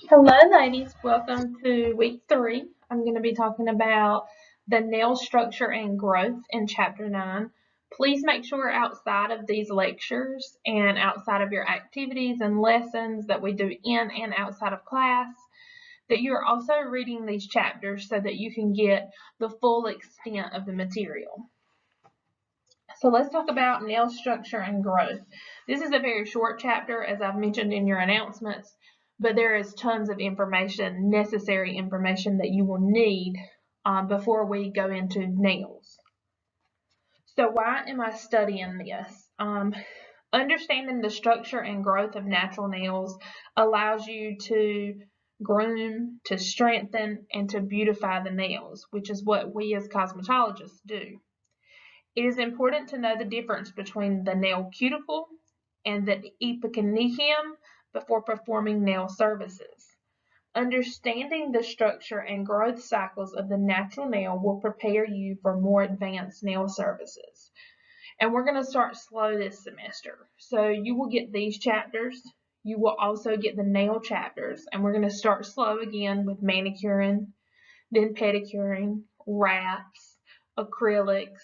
Hello, ladies. Welcome to week 3. I'm going to be talking about the nail structure and growth in chapter 9. Please make sure outside of these lectures and outside of your activities and lessons that we do in and outside of class that you are also reading these chapters so that you can get the full extent of the material. So let's talk about nail structure and growth. This is a very short chapter, as I've mentioned in your announcements, but there is tons of information, necessary information that you will need before we go into nails. So why am I studying this? Understanding the structure and growth of natural nails allows you to groom, to strengthen, and to beautify the nails, which is what we as cosmetologists do. It is important to know the difference between the nail cuticle and the epiconychium before performing nail services. Understanding the structure and growth cycles of the natural nail will prepare you for more advanced nail services. And we're going to start slow this semester. So you will get these chapters. You will also get the nail chapters. And we're going to start slow again with manicuring, then pedicuring, wraps, acrylics,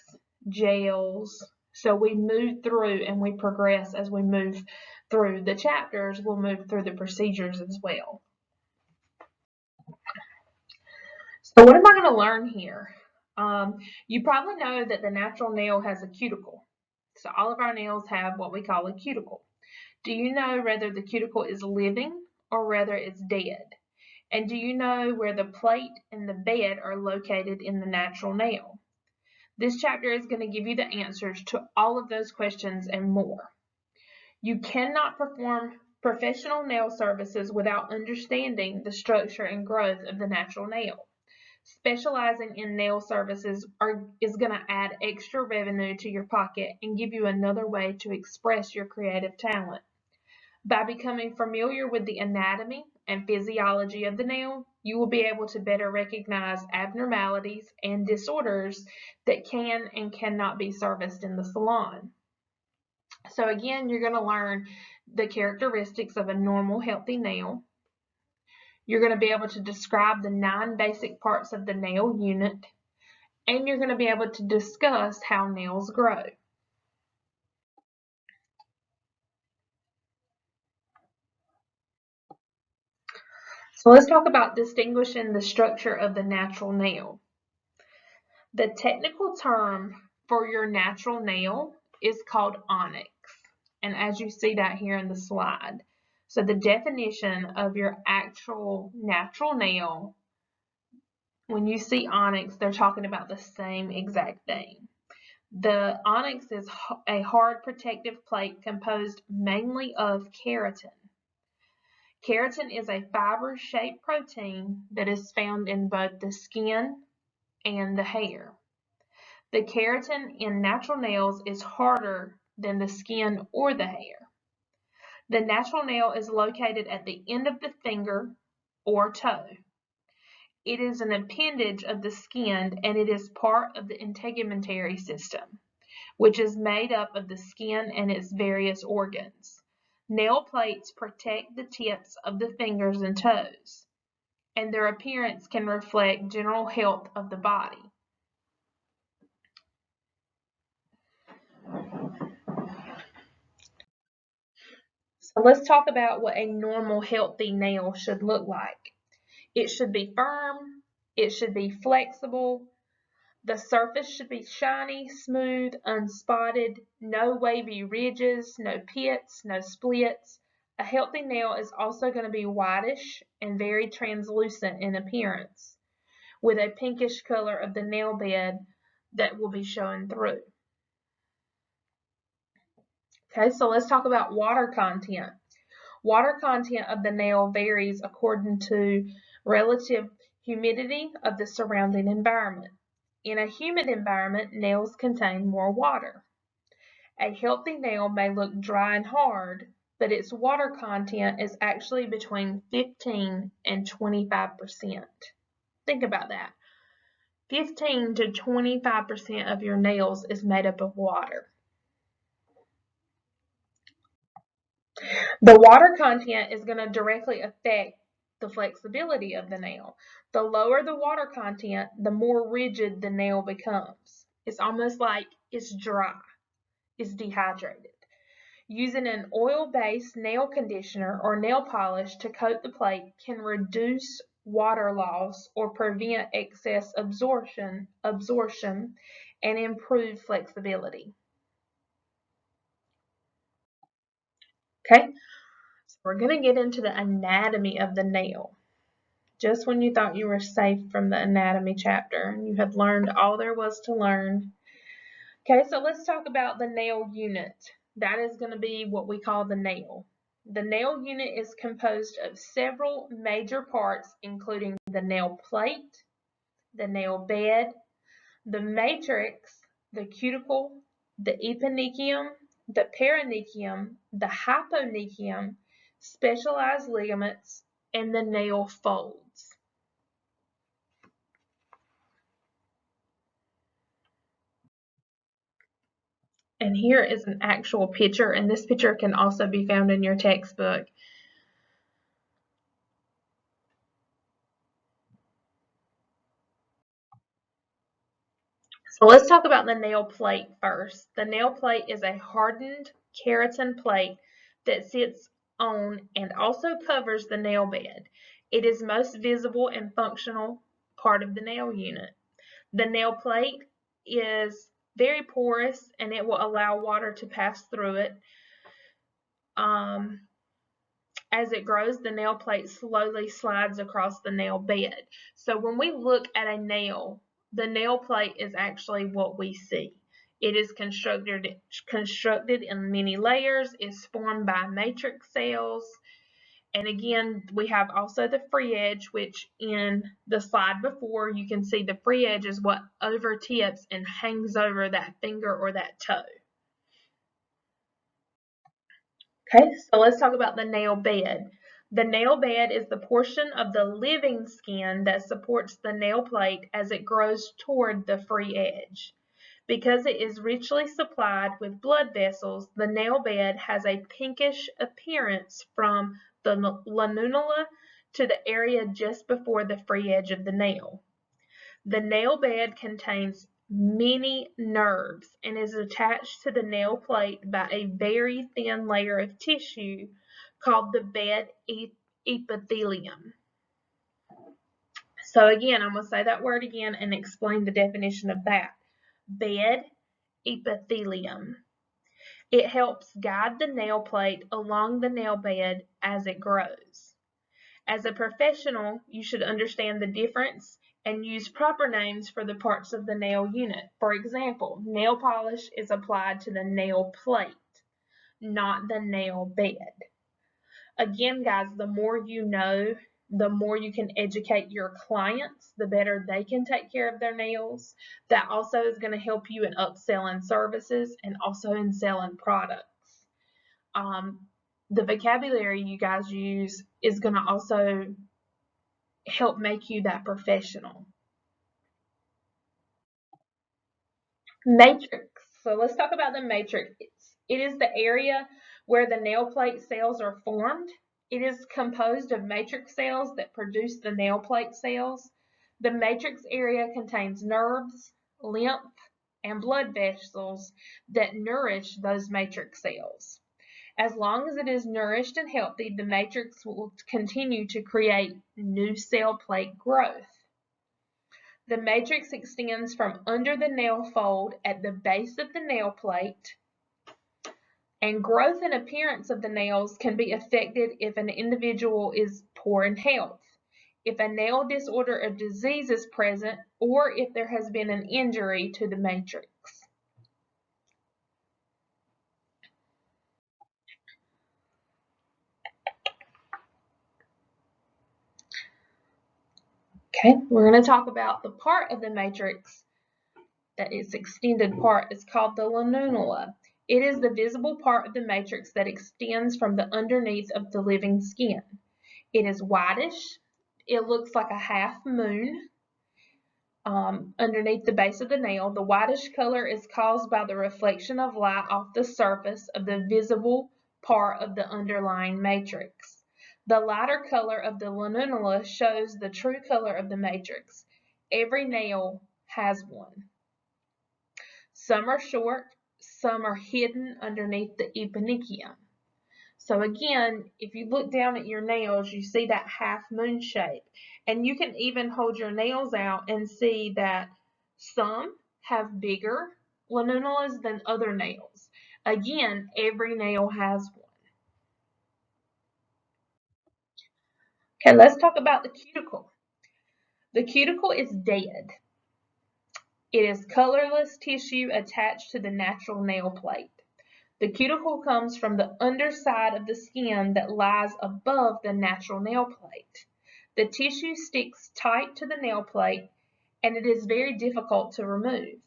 gels. So we move through and we progress as we move through the chapters. We'll move through the procedures as well. So what am I going to learn here? You probably know that the natural nail has a cuticle. So all of our nails have what we call a cuticle. Do you know whether the cuticle is living or whether it's dead? And do you know where the plate and the bed are located in the natural nail? This chapter is going to give you the answers to all of those questions and more. You cannot perform professional nail services without understanding the structure and growth of the natural nail. Specializing in nail services is going to add extra revenue to your pocket and give you another way to express your creative talent. By becoming familiar with the anatomy and physiology of the nail, you will be able to better recognize abnormalities and disorders that can and cannot be serviced in the salon. So again, you're going to learn the characteristics of a normal, healthy nail. You're going to be able to describe the 9 basic parts of the nail unit, and you're going to be able to discuss how nails grow. So let's talk about distinguishing the structure of the natural nail. The technical term for your natural nail is called onyx, and as you see that here in the slide. So the definition of your actual natural nail, when you see onyx, they're talking about the same exact thing. The onyx is a hard protective plate composed mainly of keratin. Keratin is a fiber-shaped protein that is found in both the skin and the hair. The keratin in natural nails is harder than the skin or the hair. The natural nail is located at the end of the finger or toe. It is an appendage of the skin and it is part of the integumentary system, which is made up of the skin and its various organs. Nail plates protect the tips of the fingers and toes, and their appearance can reflect general health of the body. So let's talk about what a normal healthy nail should look like. It should be firm, it should be flexible, the surface should be shiny, smooth, unspotted, no wavy ridges, no pits, no splits. A healthy nail is also going to be whitish and very translucent in appearance, with a pinkish color of the nail bed that will be showing through. Okay, so let's talk about water content. Water content of the nail varies according to relative humidity of the surrounding environment. In a humid environment, nails contain more water. A healthy nail may look dry and hard, but its water content is actually between 15 and 25%. Think about that. 15 to 25% of your nails is made up of water. The water content is going to directly affect the flexibility of the nail. The lower the water content, the more rigid the nail becomes. It's almost like it's dry, it's dehydrated. Using an oil-based nail conditioner or nail polish to coat the plate can reduce water loss or prevent excess absorption and improve flexibility. Okay, so we're going to get into the anatomy of the nail. Just when you thought you were safe from the anatomy chapter and you had learned all there was to learn. Okay, so let's talk about the nail unit. That is going to be what we call the nail. The nail unit is composed of several major parts, including the nail plate, the nail bed, the matrix, the cuticle, the eponychium, the perionychium, the hyponychium, specialized ligaments, and the nail folds. And here is an actual picture, and this picture can also be found in your textbook. So let's talk about the nail plate first. The nail plate is a hardened keratin plate that sits on and also covers the nail bed. It is most visible and functional part of the nail unit. The nail plate is very porous and it will allow water to pass through it. As it grows, the nail plate slowly slides across the nail bed. So when we look at a nail, the nail plate is actually what we see. It is constructed in many layers, is formed by matrix cells, and again, we have also the free edge, which in the slide before, you can see the free edge is what over tips and hangs over that finger or that toe. Okay, so let's talk about the nail bed. The nail bed is the portion of the living skin that supports the nail plate as it grows toward the free edge. Because it is richly supplied with blood vessels, the nail bed has a pinkish appearance from the lanula to the area just before the free edge of the nail. The nail bed contains many nerves and is attached to the nail plate by a very thin layer of tissue called the bed epithelium. So again, I'm going to say that word again and explain the definition of that. Bed epithelium. It helps guide the nail plate along the nail bed as it grows. As a professional, you should understand the difference and use proper names for the parts of the nail unit. For example, nail polish is applied to the nail plate, not the nail bed. Again, guys, the more you know, the more you can educate your clients, the better they can take care of their nails. That also is going to help you in upselling services and also in selling products. The vocabulary you guys use is going to also help make you that professional. Matrix. So let's talk about the matrix. It is the area where the nail plate cells are formed. It is composed of matrix cells that produce the nail plate cells. The matrix area contains nerves, lymph, and blood vessels that nourish those matrix cells. As long as it is nourished and healthy, the matrix will continue to create new cell plate growth. The matrix extends from under the nail fold at the base of the nail plate, and growth and appearance of the nails can be affected if an individual is poor in health, if a nail disorder or disease is present, or if there has been an injury to the matrix. Okay, we're going to talk about the part of the matrix that is extended part is called the lanula. It is the visible part of the matrix that extends from the underneath of the living skin. It is whitish. It looks like a half moon underneath the base of the nail. The whitish color is caused by the reflection of light off the surface of the visible part of the underlying matrix. The lighter color of the lunula shows the true color of the matrix. Every nail has one. Some are short, some are hidden underneath the eponychium. So again, if you look down at your nails, you see that half moon shape. And you can even hold your nails out and see that some have bigger lunulas than other nails. Again, every nail has one. Okay, let's talk about the cuticle. The cuticle is dead. It is colorless tissue attached to the natural nail plate. The cuticle comes from the underside of the skin that lies above the natural nail plate. The tissue sticks tight to the nail plate and it is very difficult to remove.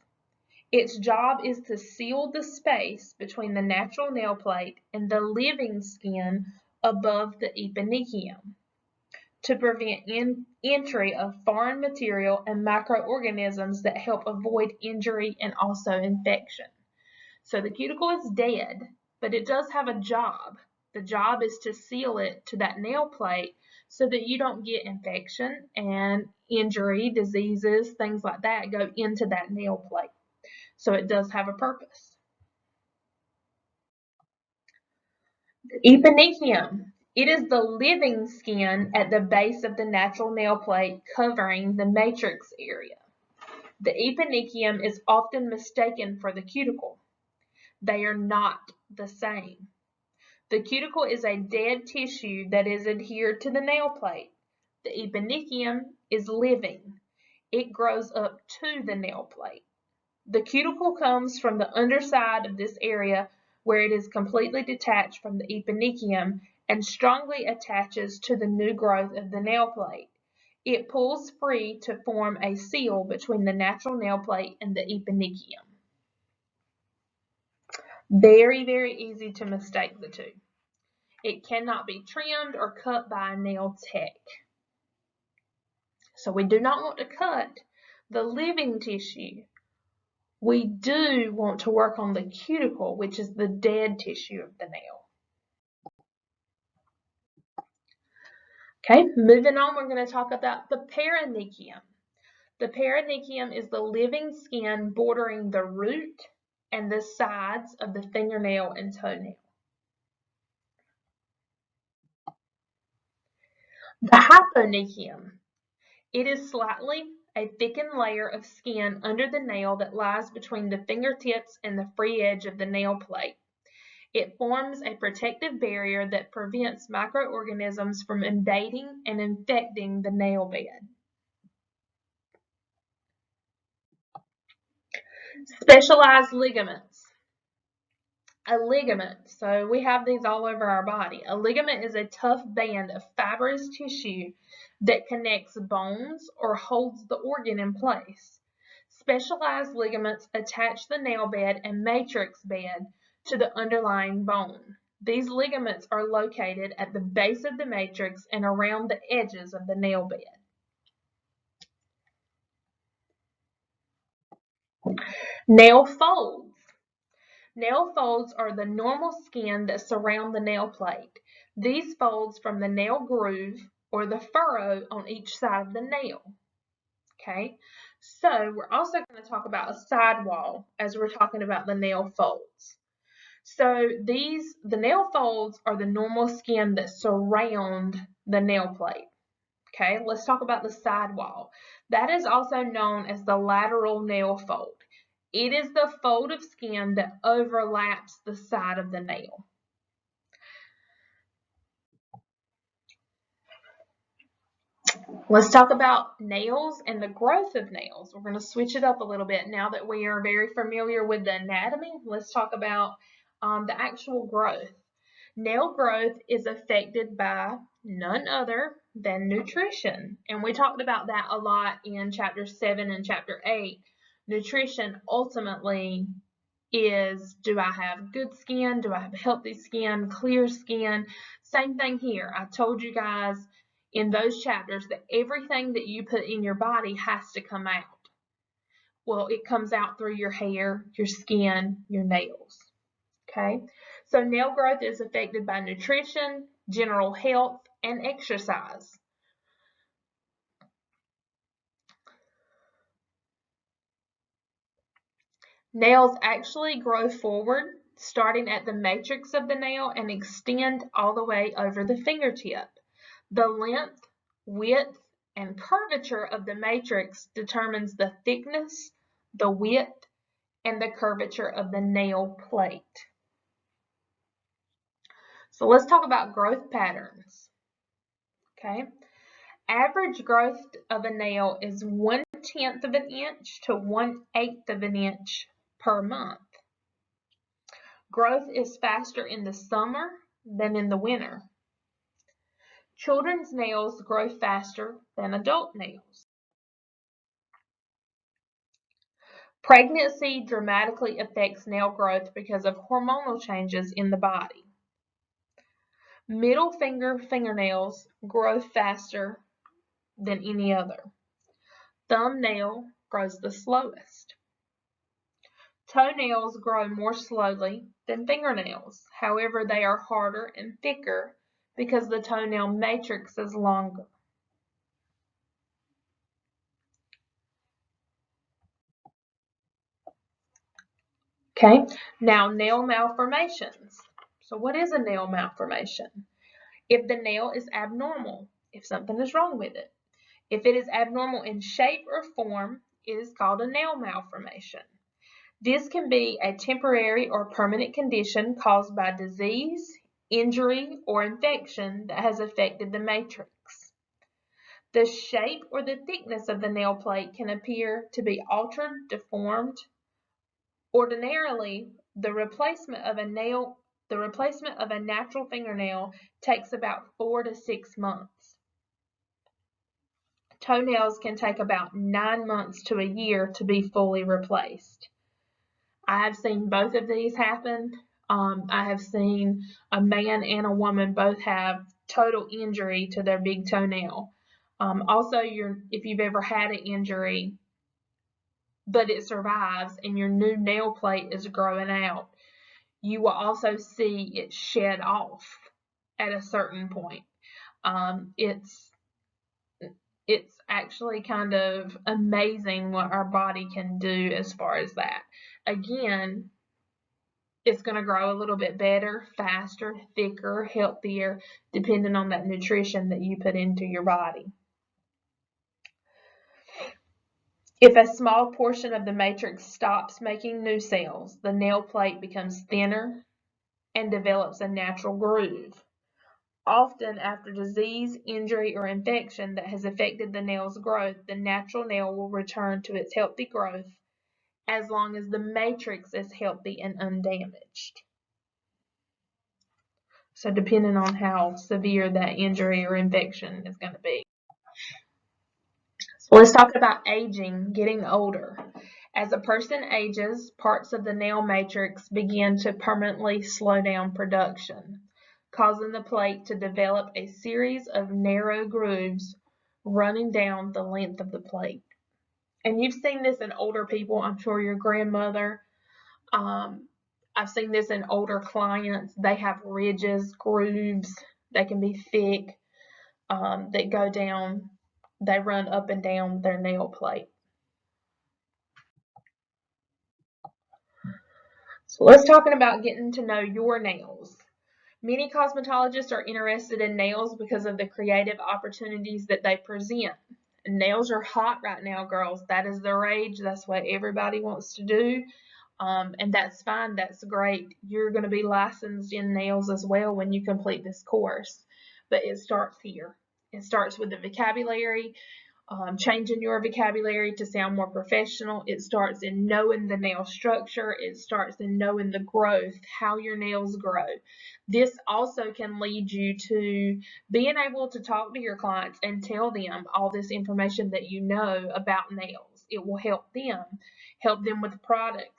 Its job is to seal the space between the natural nail plate and the living skin above the eponychium to prevent entry of foreign material and microorganisms that help avoid injury and also infection. So the cuticle is dead, but it does have a job. The job is to seal it to that nail plate so that you don't get infection and injury, diseases, things like that go into that nail plate. So it does have a purpose. Eponychium. It is the living skin at the base of the natural nail plate covering the matrix area. The eponychium is often mistaken for the cuticle. They are not the same. The cuticle is a dead tissue that is adhered to the nail plate. The eponychium is living. It grows up to the nail plate. The cuticle comes from the underside of this area where it is completely detached from the eponychium and strongly attaches to the new growth of the nail plate. It pulls free to form a seal between the natural nail plate and the eponychium. Very, very easy to mistake the two. It cannot be trimmed or cut by a nail tech. So we do not want to cut the living tissue. We do want to work on the cuticle, which is the dead tissue of the nail. Okay, moving on, we're going to talk about the perinechium. The perinechium is the living skin bordering the root and the sides of the fingernail and toenail. The hyponechium. It is slightly a thickened layer of skin under the nail that lies between the fingertips and the free edge of the nail plate. It forms a protective barrier that prevents microorganisms from invading and infecting the nail bed. Specialized ligaments. A ligament, so we have these all over our body. A ligament is a tough band of fibrous tissue that connects bones or holds the organ in place. Specialized ligaments attach the nail bed and matrix bed to the underlying bone. These ligaments are located at the base of the matrix and around the edges of the nail bed. Nail folds. Nail folds are the normal skin that surround the nail plate. These folds from the nail groove or the furrow on each side of the nail. Okay, so we're also going to talk about a sidewall as we're talking about the nail folds. So the nail folds are the normal skin that surround the nail plate. Okay, let's talk about the sidewall. That is also known as the lateral nail fold. It is the fold of skin that overlaps the side of the nail. Let's talk about nails and the growth of nails. We're going to switch it up a little bit now that we are very familiar with the anatomy. Let's talk about the actual growth. Nail growth is affected by none other than nutrition. And we talked about that a lot in chapter 7 and chapter 8. Nutrition ultimately is, do I have good skin? Do I have healthy skin, clear skin? Same thing here. I told you guys in those chapters that everything that you put in your body has to come out. Well, it comes out through your hair, your skin, your nails. Okay, so nail growth is affected by nutrition, general health, and exercise. Nails actually grow forward, starting at the matrix of the nail and extend all the way over the fingertip. The length, width, and curvature of the matrix determines the thickness, the width, and the curvature of the nail plate. So let's talk about growth patterns. Okay. Average growth of a nail is 1/10 of an inch to 1/8 of an inch per month. Growth is faster in the summer than in the winter. Children's nails grow faster than adult nails. Pregnancy dramatically affects nail growth because of hormonal changes in the body. Middle finger fingernails grow faster than any other. Thumbnail grows the slowest. Toenails grow more slowly than fingernails. However, they are harder and thicker because the toenail matrix is longer. Okay, now nail malformations. So what is a nail malformation? If the nail is abnormal, if something is wrong with it. If it is abnormal in shape or form, it is called a nail malformation. This can be a temporary or permanent condition caused by disease, injury, or infection that has affected the matrix. The shape or the thickness of the nail plate can appear to be altered, deformed. Ordinarily, the replacement of a natural fingernail takes about 4 to 6 months. Toenails can take about 9 months to a year to be fully replaced. I have seen both of these happen. I have seen a man and a woman both have total injury to their big toenail. Also, if you've ever had an injury, but it survives and your new nail plate is growing out, you will also see it shed off at a certain point. It's actually kind of amazing what our body can do as far as that. Again, it's going to grow a little bit better, faster, thicker, healthier, depending on that nutrition that you put into your body. If a small portion of the matrix stops making new cells, the nail plate becomes thinner and develops a natural groove. Often after disease, injury, or infection that has affected the nail's growth, the natural nail will return to its healthy growth as long as the matrix is healthy and undamaged. So depending on how severe that injury or infection is going to be. So let's talk about aging, getting older. As a person ages, parts of the nail matrix begin to permanently slow down production, causing the plate to develop a series of narrow grooves running down the length of the plate. And you've seen this in older people. I'm sure your grandmother. I've seen this in older clients. They have ridges, grooves. They can be thick that go down. They run up and down their nail plate. So let's talk about getting to know your nails. Many cosmetologists are interested in nails because of the creative opportunities that they present. Nails are hot right now, girls. That is the rage. That's what everybody wants to do. And that's fine. That's great. You're going to be licensed in nails as well when you complete this course. But it starts here. It starts with the vocabulary, changing your vocabulary to sound more professional. It starts in knowing the nail structure. It starts in knowing the growth, how your nails grow. This also can lead you to being able to talk to your clients and tell them all this information that you know about nails. It will help them with products,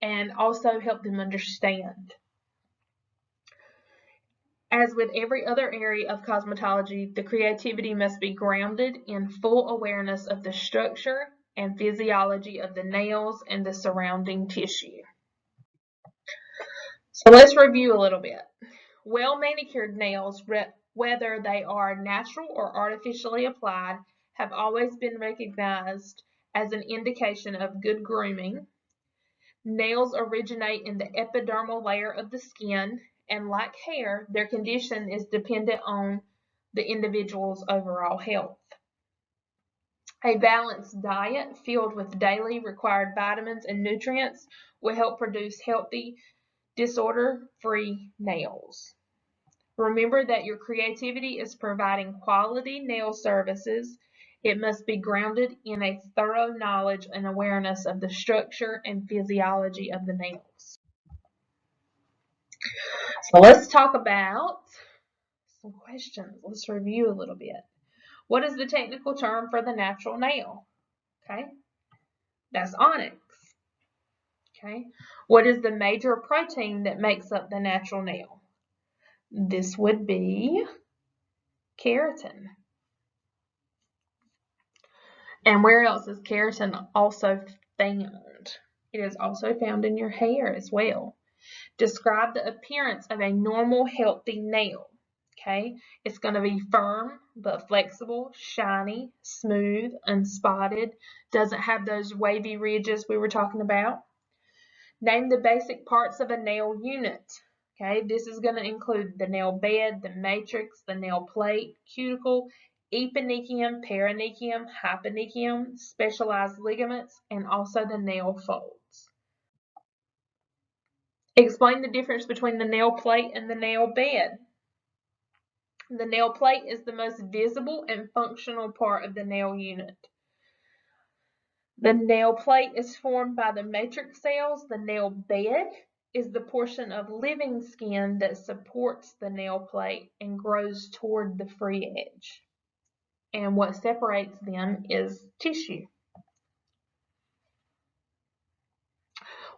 and also help them understand. As with every other area of cosmetology, the creativity must be grounded in full awareness of the structure and physiology of the nails and the surrounding tissue. So let's review a little bit. Well manicured nails, whether they are natural or artificially applied, have always been recognized as an indication of good grooming. Nails originate in the epidermal layer of the skin, and like hair, their condition is dependent on the individual's overall health. A balanced diet filled with daily required vitamins and nutrients will help produce healthy, disorder-free nails. Remember that your creativity is providing quality nail services. It must be grounded in a thorough knowledge and awareness of the structure and physiology of the nails. So let's talk about some questions. Let's review a little bit. What is the technical term for the natural nail? Okay, that's onyx. Okay, what is the major protein that makes up the natural nail? This would be keratin. And where else is keratin also found? It is also found in your hair as well. Describe the appearance of a normal, healthy nail. Okay, it's going to be firm but flexible, shiny, smooth, unspotted, doesn't have those wavy ridges we were talking about. Name the basic parts of a nail unit. Okay, this is going to include the nail bed, the matrix, the nail plate, cuticle, eponychium, perionychium, hyponychium, specialized ligaments, and also the nail folds. Explain the difference between the nail plate and the nail bed. The nail plate is the most visible and functional part of the nail unit. The nail plate is formed by the matrix cells. The nail bed is the portion of living skin that supports the nail plate and grows toward the free edge. And what separates them is tissue.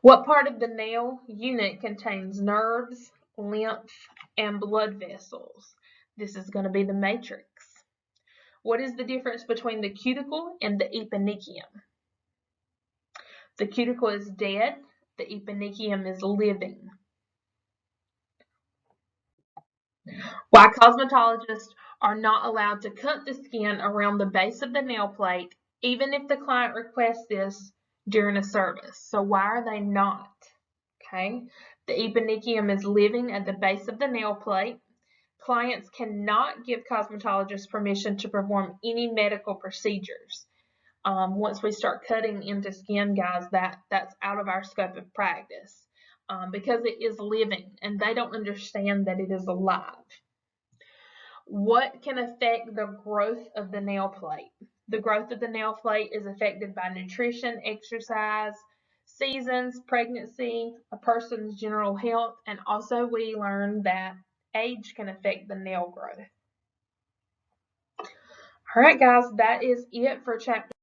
What part of the nail unit contains nerves, lymph, and blood vessels? This is going to be the matrix. What is the difference between the cuticle and the eponychium? The cuticle is dead, the eponychium is living. Why cosmetologists are not allowed to cut the skin around the base of the nail plate, even if the client requests this during a service. So why are they not? Okay, the eponychium is living at the base of the nail plate. Clients cannot give cosmetologists permission to perform any medical procedures. Once we start cutting into skin, guys, that's out of our scope of practice because it is living and they don't understand that it is alive. What can affect the growth of the nail plate? The growth of the nail plate is affected by nutrition, exercise, seasons, pregnancy, a person's general health, and also we learned that age can affect the nail growth. All right, guys, that is it for chapter